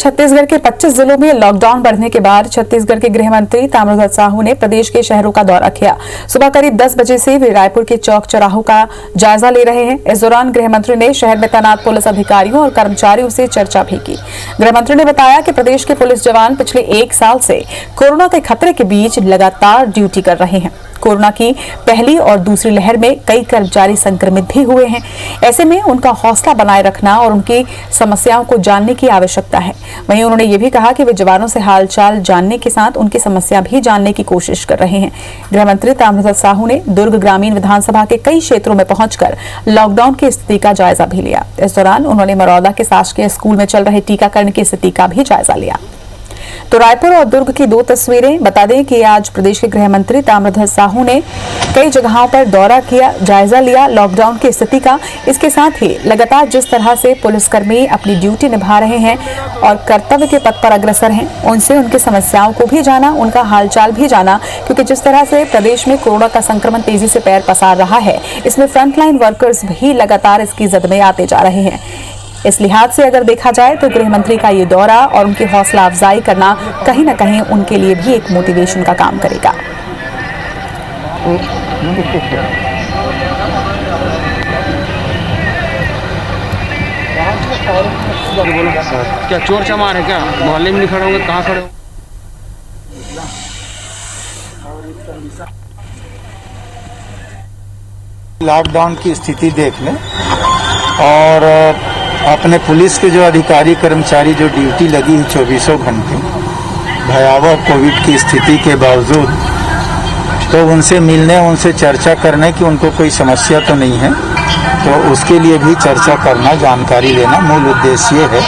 छत्तीसगढ़ के 25 जिलों में लॉकडाउन बढ़ने के बाद छत्तीसगढ़ के गृह मंत्री ताम्रध्वज साहू ने प्रदेश के शहरों का दौरा किया। सुबह करीब 10 बजे से वे रायपुर के चौक चौराहों का जायजा ले रहे हैं। इस दौरान गृह मंत्री ने शहर में तैनात पुलिस अधिकारियों और कर्मचारियों से चर्चा भी की। गृह मंत्री ने बताया कि प्रदेश के पुलिस जवान पिछले 1 साल से कोरोना के खतरे के बीच लगातार ड्यूटी कर रहे हैं। कोरोना की पहली और दूसरी लहर में कई कर्मचारी संक्रमित भी हुए हैं। ऐसे में उनका हौसला बनाए रखना और उनकी समस्याओं को जानने की आवश्यकता है। वहीं उन्होंने ये भी कहा कि वे जवानों से हालचाल जानने के साथ उनकी समस्या भी जानने की कोशिश कर रहे हैं। गृह मंत्री ताम्रध्वज साहू ने दुर्ग ग्रामीण विधानसभा के कई क्षेत्रों में पहुंचकर लॉकडाउन की स्थिति का जायजा भी लिया। इस दौरान उन्होंने मरौदा के शासकीय स्कूल में चल रहे टीकाकरण की स्थिति का भी जायजा लिया। तो रायपुर और दुर्ग की 2 तस्वीरें। बता दें कि आज प्रदेश के गृह मंत्री ताम्रध्वज साहू ने कई जगहों पर दौरा किया, जायजा लिया लॉकडाउन की स्थिति का। इसके साथ ही लगातार जिस तरह से पुलिसकर्मी अपनी ड्यूटी निभा रहे हैं और कर्तव्य के पथ पर अग्रसर हैं, उनसे उनकी समस्याओं को भी जाना, उनका हालचाल भी जाना, क्योंकि जिस तरह से प्रदेश में कोरोना का संक्रमण तेजी से पैर पसार रहा है, इसमें फ्रंटलाइन वर्कर्स भी लगातार इसकी जद में आते जा रहे हैं। इस लिहाज से अगर देखा जाए तो गृह मंत्री का ये दौरा और उनकी हौसला अफजाई करना कहीं न कहीं उनके लिए भी एक मोटिवेशन का काम करेगा। क्या चोर चमार है क्या? मोहल्ले में नहीं खड़े होंगे, कहाँ खड़े हो? लॉकडाउन की स्थिति देख लें और अपने पुलिस के जो अधिकारी कर्मचारी जो ड्यूटी लगी है 24 घंटे भयावह कोविड की स्थिति के बावजूद, तो उनसे मिलने, उनसे चर्चा करने की उनको कोई समस्या तो नहीं है, तो उसके लिए भी चर्चा करना, जानकारी लेना मूल उद्देश्य ये है।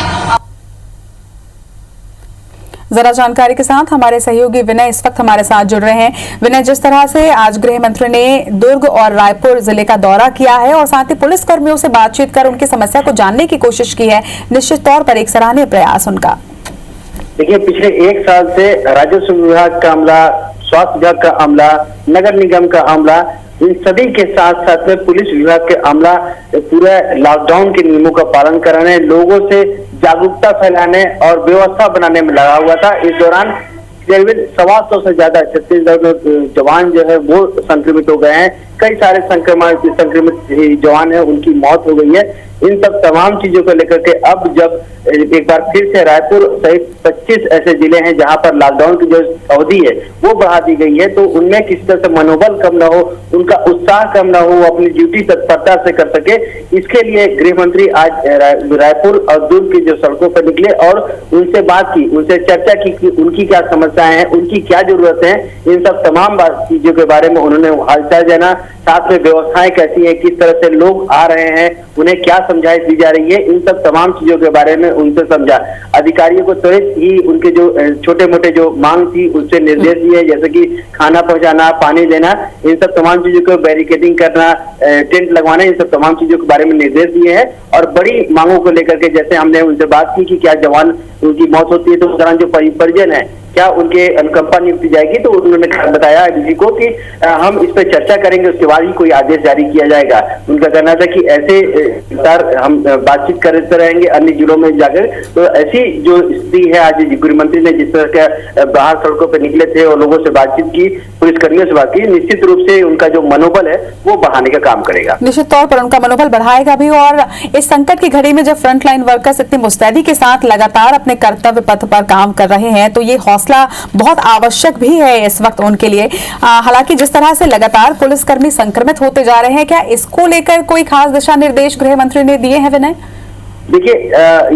जरा जानकारी के साथ हमारे सहयोगी विनय इस वक्त हमारे साथ जुड़ रहे हैं। विनय, जिस तरह से आज गृह मंत्री ने दुर्ग और रायपुर जिले का दौरा किया है और साथ ही पुलिस कर्मियों से बातचीत कर उनकी समस्या को जानने की कोशिश की है, निश्चित तौर पर एक सराहनीय प्रयास उनका। देखिए, पिछले 1 साल से राजस्व विभाग का अमला, स्वास्थ्य विभाग का अमला, नगर निगम का अमला, इन सभी के साथ साथ में पुलिस विभाग के अमला पूरा लॉकडाउन के नियमों का पालन कराने, लोगों से जागरूकता फैलाने और व्यवस्था बनाने में लगा हुआ था। इस दौरान करीब 125 से ज्यादा छत्तीसगढ़ में जवान जो है वो संक्रमित हो गए हैं। कई सारे संक्रमित जवान है, उनकी मौत हो गई है। इन सब तमाम चीजों को लेकर के अब जब एक बार फिर से रायपुर सहित 25 ऐसे जिले हैं जहां पर लॉकडाउन की जो अवधि है वो बढ़ा दी गई है, तो उनमें किसी तरह से मनोबल कम न हो, उनका उत्साह कम न हो, अपनी ड्यूटी तत्परता से कर सके, इसके लिए गृह मंत्री आज रायपुर और दुर्ग की जो सड़कों पर निकले और उनसे बात की, उनसे चर्चा की कि उनकी क्या समस्याएं हैं, उनकी क्या जरूरत है। इन सब तमाम चीजों के बारे में उन्होंने हालचाल जाना, साथ में व्यवस्थाएं कैसी है, किस तरह से लोग आ रहे हैं, उन्हें क्या समझाइश दी जा रही है, इन सब तमाम चीजों के बारे में उनसे समझा। अधिकारियों को त्वरित ही उनके जो छोटे मोटे जो मांग थी उससे निर्देश दिए, जैसे कि खाना पहुंचाना, पानी देना, इन सब तमाम चीजों को बैरिकेडिंग करना, टेंट लगवाना, इन सब तमाम चीजों के बारे में निर्देश दिए हैं। और बड़ी मांगों को लेकर के जैसे हमने उनसे बात की कि क्या जवान उनकी मौत होती है तो उस दौरान जो परिजन है क्या उनके अनुकंपा नियुक्ति जाएगी, तो उन्होंने बताया डीजी को कि हम इस पर चर्चा करेंगे, उसके बाद ही कोई आदेश जारी किया जाएगा। उनका कहना था कि ऐसे हम बातचीत करते रहेंगे अन्य जिलों में जाकर। तो ऐसी जो स्थिति है, आज गृह मंत्री ने जिस तरह के बाहर सड़कों पर निकले थे और लोगों से बातचीत की, पुलिसकर्मियों से बात की, निश्चित रूप से उनका जो मनोबल है वो बढ़ाने का काम करेगा। निश्चित तौर पर उनका मनोबल बढ़ाएगा भी। और इस संकट की घड़ी में जब फ्रंटलाइन वर्कर्स इतनी मुस्तैदी के साथ लगातार अपने कर्तव्य पथ पर काम कर रहे हैं, तो ये हौसला बहुत आवश्यक भी है इस वक्त उनके लिए। हालांकि जिस तरह से लगातार पुलिसकर्मी संक्रमित होते जा रहे हैं, क्या इसको लेकर कोई खास दिशा निर्देश गृह मंत्री ने दिए हैं विनय? देखिए,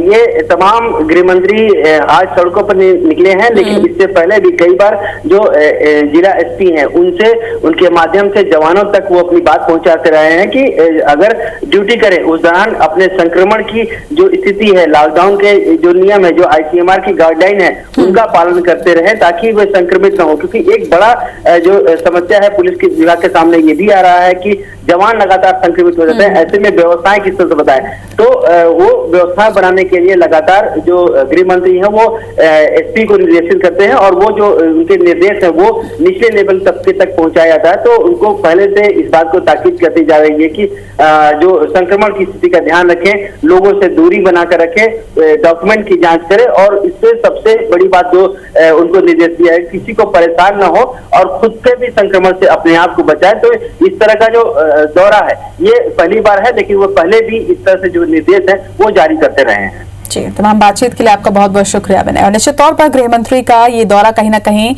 ये तमाम गृह मंत्री आज सड़कों पर निकले हैं, लेकिन इससे पहले भी कई बार जो जिला एसपी हैं उनसे, उनके माध्यम से जवानों तक वो अपनी बात पहुंचाते रहे हैं कि अगर ड्यूटी करें उस दौरान अपने संक्रमण की जो स्थिति है, लॉकडाउन के जो नियम है, जो ICMR की गाइडलाइन है, उनका पालन करते रहे ताकि वे संक्रमित न हो। क्योंकि एक बड़ा जो समस्या है पुलिस के विभाग के सामने ये भी आ रहा है कि जवान लगातार संक्रमित हो जाते हैं, ऐसे में व्यवस्थाएं किस तरह से बताएं। तो वो व्यवस्था बनाने के लिए लगातार जो गृह मंत्री हैं वो एसपी को निर्देशित करते हैं और वो जो उनके निर्देश है वो निचले लेवल तबके तक पहुंचाया जाता है। तो उनको पहले से इस बात को ताकीद करती जा रही है कि जो संक्रमण की स्थिति का ध्यान रखें, लोगों से दूरी बनाकर रखें, डॉक्यूमेंट की जांच करें और इससे सबसे बड़ी बात जो उनको निर्देश दिया है, किसी को परेशान न हो और खुद से भी संक्रमण से अपने आप को बचाए। तो इस तरह का जो दौरा है ये पहली बार है, लेकिन वो पहले भी इस तरह से जो निर्देश है वो जारी करते रहे हैं। जी, तमाम बातचीत के लिए आपका बहुत बहुत शुक्रिया विनय। और निश्चित तौर पर गृह मंत्री का ये दौरा कहीं ना कहीं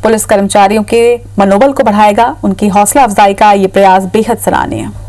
पुलिस कर्मचारियों के मनोबल को बढ़ाएगा, उनकी हौसला अफजाई का ये प्रयास बेहद सराहनीय है।